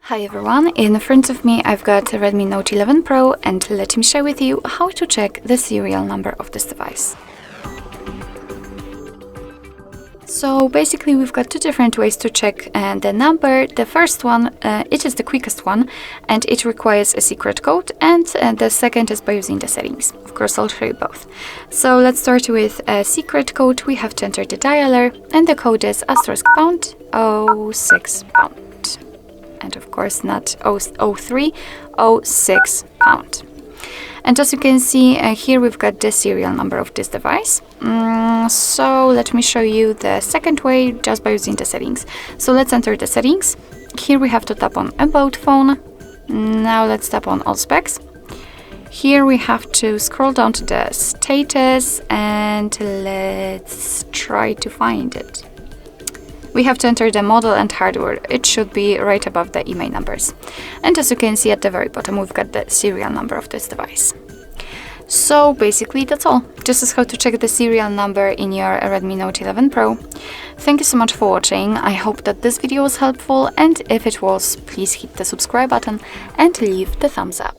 Hi everyone, in front of me I've got a Redmi Note 11 Pro and let me share with you how to check the serial number of this device. So basically we've got two different ways to check the number. The first one, it is the quickest one and it requires a secret code, and the second is by using the settings. Of course I'll show you both. So let's start with a secret code. We have to enter the dialer and the code is *##06#. And of course not 03, 06 pound. And as you can see here we've got the serial number of this device. So let me show you the second way just by using the settings. So let's enter the settings. Here we have to tap on About Phone. Now let's tap on All Specs. Here we have to scroll down to the status and let's try to find it. We have to enter the model and hardware. It should be right above the email numbers. And as you can see at the very bottom, we've got the serial number of this device. So basically that's all. This is how to check the serial number in your Redmi Note 11 Pro. Thank you so much for watching. I hope that this video was helpful, and if it was, please hit the subscribe button and leave the thumbs up.